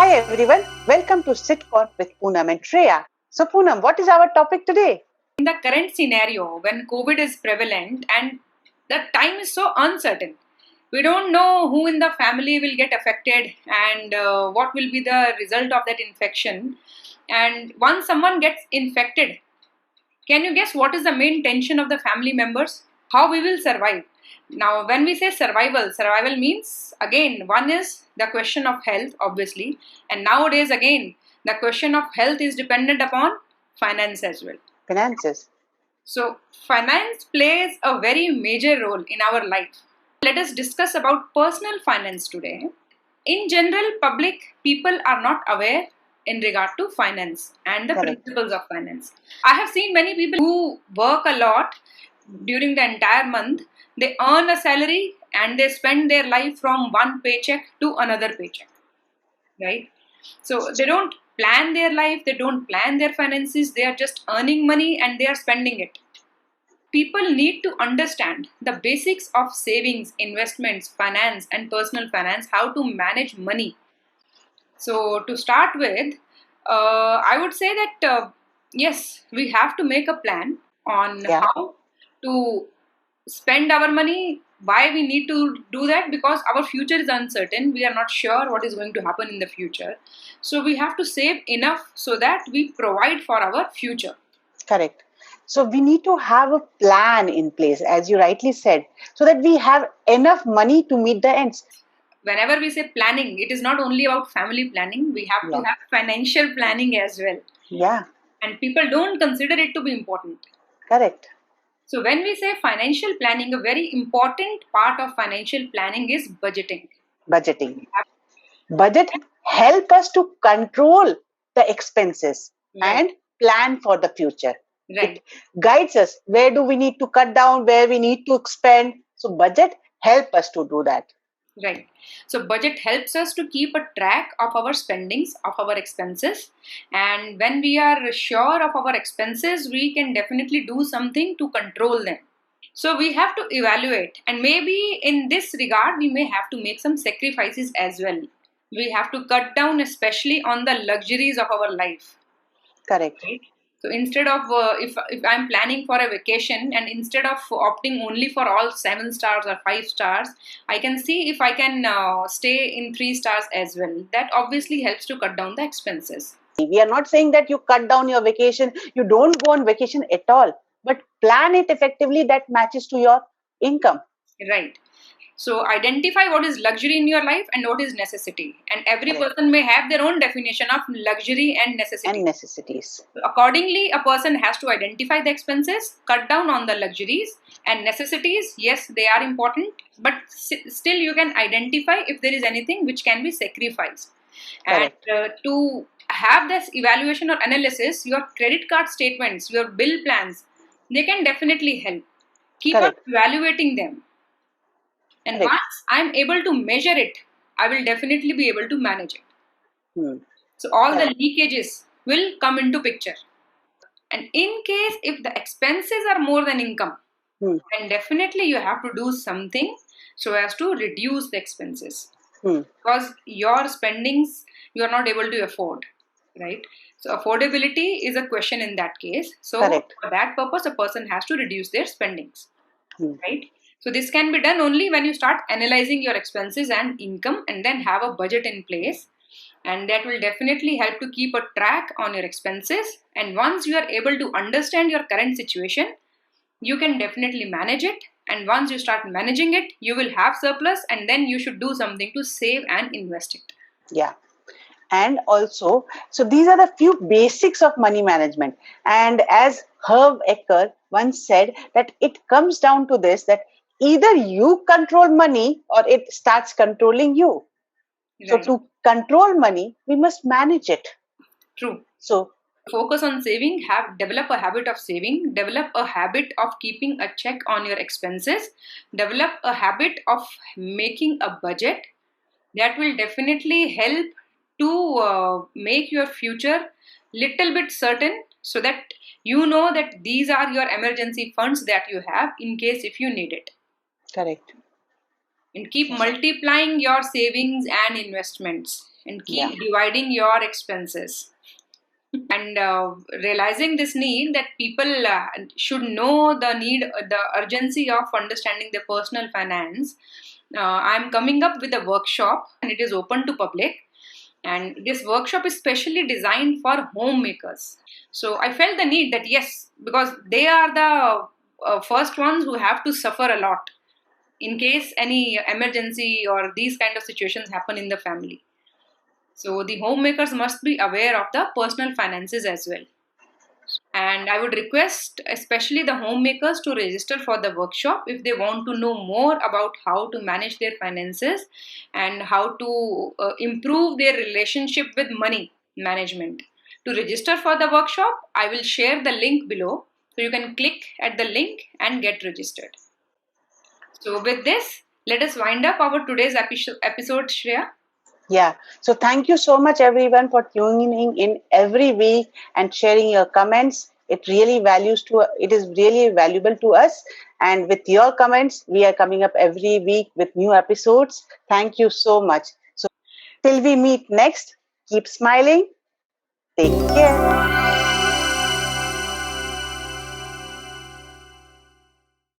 Hi everyone, welcome to Sitconn with Poonam and Shreya. So Poonam, what is our topic today? In the current scenario, when COVID is prevalent and the time is so uncertain, we don't know who in the family will get affected and what will be the result of that infection. And once someone gets infected, can you guess what is the main tension of the family members? How we will survive. Now, when we say survival means, again, one is the question of health, obviously. And nowadays, again, the question of health is dependent upon finance as well. Finances. So, finance plays a very major role in our life. Let us discuss about personal finance today. In general, public people are not aware in regard to finance and the Correct. principles of finance. I have seen many people who work a lot during the entire month. They earn a salary and they spend their life from one paycheck to another paycheck, right? So they don't plan their life, they don't plan their finances, they are just earning money and they are spending it. People need to understand the basics of savings, investments, finance, and personal finance, how to manage money. So, to start with, I would say that yes, we have to make a plan on Yeah. how to spend our money. Why we need to do that? Because our future is uncertain. We are not sure what is going to happen in the future. So, we have to save enough so that we provide for our future. Correct. So we need to have a plan in place, as you rightly said, so that we have enough money to meet the ends. Whenever we say planning, it is not only about family planning, we have to Yeah. have financial planning as well. Yeah. And people don't consider it to be important. Correct. So, when we say financial planning, a very important part of financial planning is budgeting. Budgeting. Budget help us to control the expenses Right, and plan for the future. right, It guides us where do we need to cut down, where we need to spend. So budget help us to do that. right. So, budget helps us to keep a track of our spendings, of our expenses. And when we are sure of our expenses, we can definitely do something to control them. So we have to evaluate, and maybe in this regard, we may have to make some sacrifices as well. We have to cut down, especially on the luxuries of our life. Correct. Right? So instead of if I'm planning for a vacation, and instead of opting only for all 7 stars or 5 stars, I can see if I can stay in 3 stars as well. That obviously helps to cut down the expenses. We are not saying that you cut down your vacation, you don't go on vacation at all, but plan it effectively that matches to your income. Right. So identify what is luxury in your life and what is necessity. And every Correct. person may have their own definition of luxury and necessity. And necessities. Accordingly, a person has to identify the expenses, cut down on the luxuries and necessities. Yes, they are important, but still you can identify if there is anything which can be sacrificed. And to have this evaluation or analysis, your credit card statements, your bill plans, they can definitely help. Keep on Correct. evaluating them. And Correct. once I'm able to measure it, I will definitely be able to manage it. So all the Correct. leakages will come into picture. And in case if the expenses are more than income, then definitely you have to do something so as to reduce the expenses. Because your spendings you are not able to afford, right? So affordability is a question in that case. So Correct. for that purpose, a person has to reduce their spendings, Hmm. right? So this can be done only when you start analyzing your expenses and income and then have a budget in place. And that will definitely help to keep a track on your expenses. And once you are able to understand your current situation, you can definitely manage it. And once you start managing it, you will have surplus and then you should do something to save and invest it. Yeah. And also, so these are the few basics of money management. And as Herb Ecker once said, that it comes down to this, that either you control money or it starts controlling you. So Right. to control money, we must manage it. True. So Focus on saving, develop a habit of saving, develop a habit of keeping a check on your expenses, develop a habit of making a budget. That will definitely help to make your future little bit certain, so that you know that these are your emergency funds that you have in case if you need it. correct. and keep multiplying your savings and investments, and keep Yeah. dividing your expenses. And realizing this need that people should know the urgency of understanding their personal finance, I'm coming up with a workshop, and it is open to public. And this workshop is specially designed for homemakers. So I felt the need that yes, because they are the first ones who have to suffer a lot in case any emergency or these kind of situations happen in the family. So the homemakers must be aware of the personal finances as well. And I would request especially the homemakers to register for the workshop if they want to know more about how to manage their finances and how to improve their relationship with money management. To register for the workshop, I will share the link below. So you can click at the link and get registered. So with this, let us wind up our today's episode, Shreya. Yeah. So thank you so much everyone for tuning in every week and sharing your comments. It is really valuable to us. And with your comments, we are coming up every week with new episodes. Thank you so much. So till we meet next, keep smiling. Take care.